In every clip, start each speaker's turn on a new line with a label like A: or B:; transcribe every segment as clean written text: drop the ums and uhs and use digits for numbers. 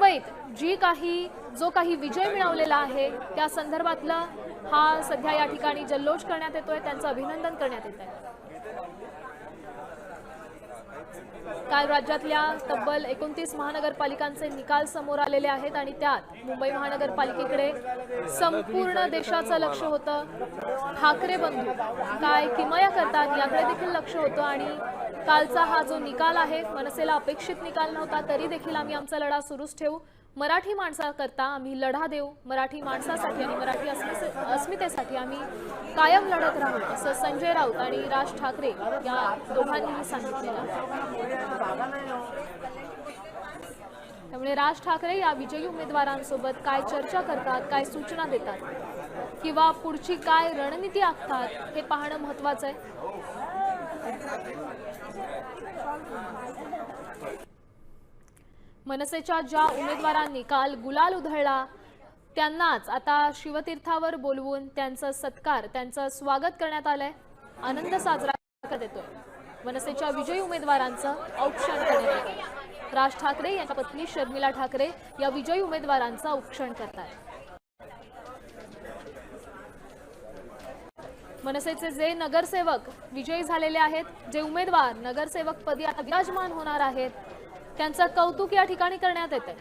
A: मुंबईत जो काही विजय मिळवलेला आहे त्या संदर्भातला हा सध्या या ठिकाणी जल्लोष करण्यात येतोय, त्यांचं अभिनंदन करण्यात येत आहे। काल राज्यातल्या तब्बल 29 महानगरपालिकांचे निकाल समोर आलेले आहेत आणि त्यात मुंबई महानगरपालिकेकडे संपूर्ण देशाचं लक्ष होतं। ठाकरे बंधू काय किमया करतात याकडे देखील लक्ष होतं आणि कालचा हा जो निकाल आहे मनसेला अपेक्षित निकाल नव्हता, तरी देखील आम्ही आमचा लढा सुरूच ठेवू, मराठी माणसाकरता आम्ही लढा देऊ, मराठी माणसासाठी आणि मराठी अस्मितेसाठी आम्ही कायम लढत राहू, असं संजय राऊत आणि राज ठाकरे या दोघांनीही सांगितलेलं। त्यामुळे राज ठाकरे या विजयी उमेदवारांसोबत काय चर्चा करतात, काय सूचना देतात किंवा पुढची काय रणनीती आखतात हे पाहणं महत्त्वाचं आहे। मनसेच्या ज्या उमेदवारांनी काल गुलाल उधळला त्यांनाच आता शिवतीर्थावर बोलवून त्यांचं सत्कार, त्यांचं स्वागत करण्यात आलंय, आनंद साजरा करण्यात येतोय। मनसेच्या विजयी उमेदवारांचं औक्षण करण्यात येतंय। राज ठाकरे यांच्या पत्नी शर्मिला ठाकरे या विजयी उमेदवारांचं औक्षण करतात। मनसेचे जे नगरसेवक विजयी झालेले आहेत, जे उमेदवार नगरसेवक पदी आता विराजमान होणार आहेत, त्यांचं कौतुक या ठिकाणी करण्यात येते।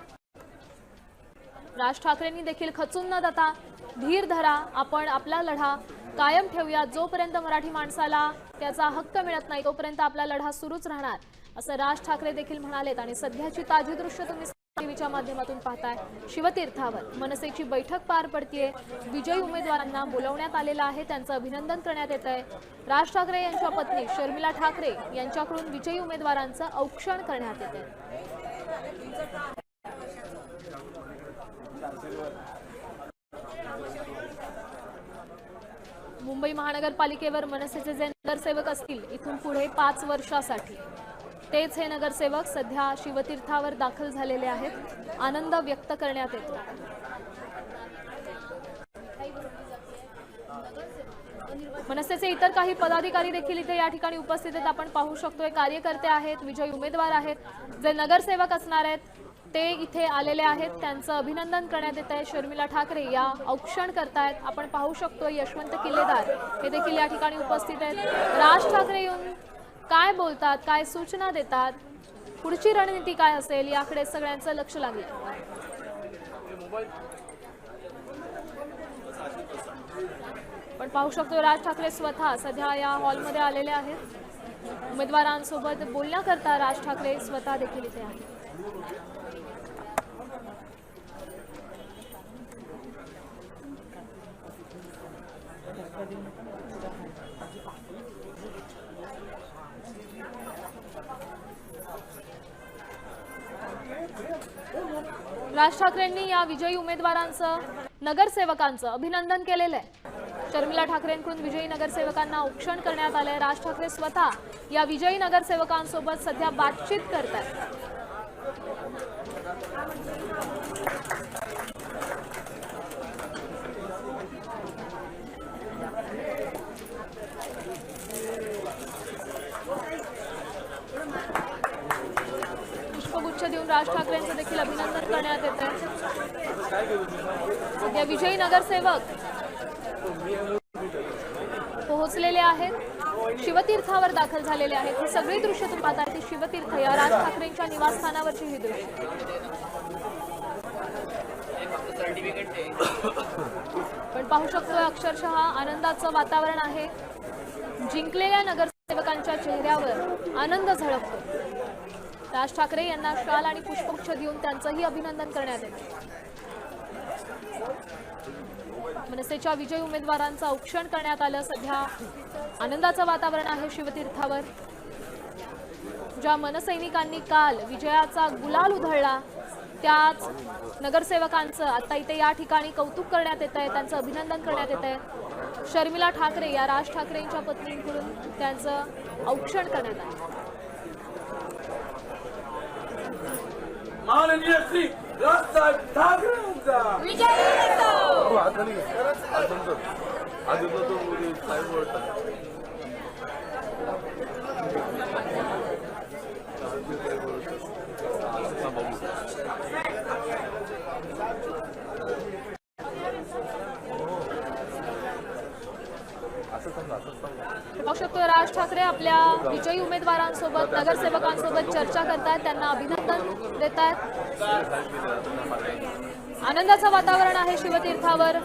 A: राज ठाकरेंनी देखील खचून न जाता धीर धरा, आपण आपला लढा कायम ठेवूया, जोपर्यंत मराठी माणसाला त्याचा हक्क मिळत नाही तोपर्यंत आपला लढा सुरूच राहणार, असं राज ठाकरे देखील म्हणालेत। आणि सध्याची ताजी दृश्य तुम्ही टीव्हीच्या माध्यमातून पाहताय। शिवतीर्थावर मनसेची बैठक पार पडतीये, विजयी उमेदवारांना बोलवण्यात आलेलं आहे, त्यांचं अभिनंदन करण्यात येत आहे। राज ठाकरे यांच्या पत्नी शर्मिला ठाकरे यांच्याकडून विजयी उमेदवारांचं औक्षण करण्यात येत आहे। मुंबई महानगरपालिकेवर मनसेचे जे नगरसेवक असतील इथून पुढे 5 वर्षासाठी, तेच हे नगरसेवक सध्या शिवतीर्थावर दाखल झालेले आहेत, आनंद व्यक्त करण्यात येतो। मनसेचे इतर काही पदाधिकारी देखील इथे या ठिकाणी उपस्थित आहेत, आपण पाहू शकतोय। कार्यकर्ते आहेत, विजयी उमेदवार आहेत, जे नगरसेवक असणार आहेत ते इथे आलेले आहेत, त्यांचं अभिनंदन करण्यात येत आहे। शर्मिला ठाकरे या औक्षण करतायत, आपण पाहू शकतो। यशवंत किल्लेदार हे देखील या ठिकाणी उपस्थित आहेत। राज ठाकरे येऊन काय बोलतात, काय सूचना देतात, पुढची रणनीती काय असेल याकडे सगळ्यांचं लक्ष लागलं। पण पाहू शकतो राज ठाकरे स्वतः सध्या या हॉलमध्ये आलेले आहेत। उमेदवारांसोबत बोलण्याकरता राज ठाकरे स्वतः देखील इथे आहेत। राज ठाकरेंनी या विजयी उमेदवारांचं, नगरसेवकांचं अभिनंदन केलेलं आहे। शर्मिला ठाकरेंकडून विजयी नगरसेवकांना औक्षण करण्यात आलंय। राज ठाकरे स्वतः या विजयी नगरसेवकांसोबत सध्या बातचीत करतात। पुष्पगुच्छ देऊन राज ठाकरेंचं देखील अभिनंदन करण्यात येत आहे। सध्या विजयी नगरसेवक पोहोचलेले आहेत, शिवतीर्थावर दाखल झालेले आहेत। ही सगळी दृश्य तुम्ही पाहताय ती शिवतीर्थ या राज ठाकरेंच्या निवासस्थानावरची ही दृश्य। पण पाहू शकतो अक्षरशः आनंदाचं वातावरण आहे, जिंकलेल्या नगरसेवकांच्या चेहऱ्यावर आनंद झळकतो। राज ठाकरे यांना शाल आणि पुष्पगुच्छ देऊन त्यांचंही अभिनंदन करण्यात येते। मनसेच्या विजयी उमेदवारांचं औक्षण करण्यात आलं। सध्या आनंदाचं वातावरण आहे शिवतीर्थावर। ज्या मनसैनिकांनी काल विजयाचा गुलाल उधळला त्याच नगरसेवकांचं आता इथे या ठिकाणी कौतुक करण्यात येत आहे, त्यांचं अभिनंदन करण्यात येत आहे। शर्मिला ठाकरे या राज ठाकरेंच्या पत्नींकडून त्यांचं औक्षण करण्यात आलं।
B: माननीय श्री राज ठाकरेंचा विजय असो।
A: पाहू शकतो राज ठाकरे आपल्या विजयी उमेदवारांसोबत नगरसेवकांसोबत चर्चा करतायत, त्यांना अभिनंदन देत आहेत. आनंदाचं वातावरण आहे शिवतीर्थावर.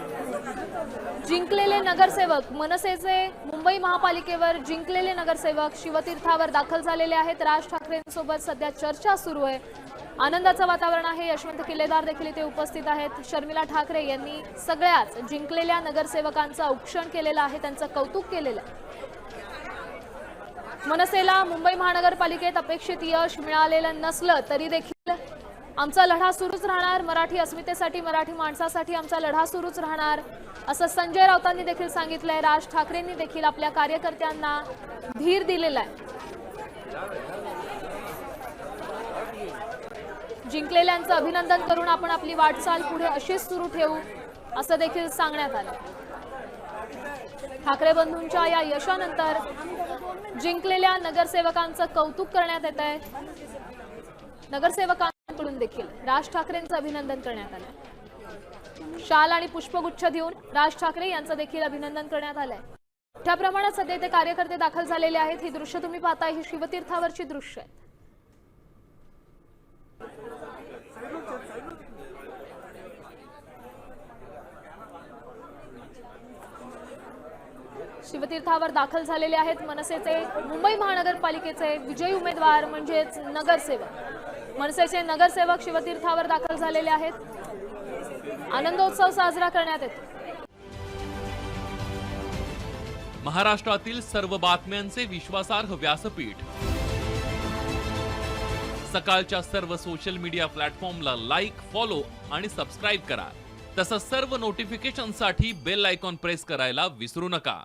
A: जिंकलेले नगरसेवक, मनसेचे मुंबई महापालिकेवर जिंकलेले नगरसेवक शिवतीर्थावर दाखल झालेले आहेत. राज ठाकरेंसोबत सध्या चर्चा सुरू आहे. आनंदाचं वातावरण आहे. यशवंत किल्लेदार देखील इथे उपस्थित आहेत. शर्मिला ठाकरे यांनी सगळ्याच जिंकलेल्या नगरसेवकांचं औक्षण केलेलं आहे, त्यांचं कौतुक केलेलं आहे. मनसेला मुंबई महानगरपालिकेत अपेक्षित यश मिळालेलं नसलं तरी देखील आमचा लढा सुरूच राहणार, मराठी अस्मितेसाठी, मराठी माणसासाठी आमचा लढा सुरूच राहणार, असं संजय राऊतांनी देखील सांगितलंय. राज ठाकरेंनी देखील आपल्या कार्यकर्त्यांना धीर दिलेला आहे. जिंकलेल्यांचं अभिनंदन करून आपण आपली वाटचाल पुढे अशीच सुरू ठेवू, असं देखील सांगण्यात आलं. ठाकरे बंधूंच्या या यशानंतर जिंकलेल्या नगरसेवकांचं कौतुक करण्यात येत आहे. नगरसेवकांकडून देखील राज ठाकरेंचं अभिनंदन करण्यात आलं. शाल आणि पुष्पगुच्छ देऊन राज ठाकरे यांचं देखील अभिनंदन करण्यात आलंय. मोठ्या प्रमाणात सध्या ते कार्यकर्ते दाखल झालेले आहेत. ही दृश्य तुम्ही पाहताय, ही शिवतीर्थावरची दृश्य आहेत. शिवतीर्थावर दाखल झालेले आहेत मनसेचे मुंबई महानगरपालिकेचे विजयी उमेदवार म्हणजेच नगरसेवक. मनसेचे नगरसेवक शिवतीर्थावर दाखल झालेले आहेत. आनंदोत्सव साजरा करण्यात येतो.
C: महाराष्ट्रातील सर्व बातम्यांचे विश्वासार्ह व्यासपीठ. सकाळच्या सर्व सोशल मीडिया प्लॅटफॉर्मला लाईक, फॉलो आणि सबस्क्राईब करा. तसंच सर्व नोटिफिकेशनसाठी बेल आयकॉन प्रेस करायला विसरू नका.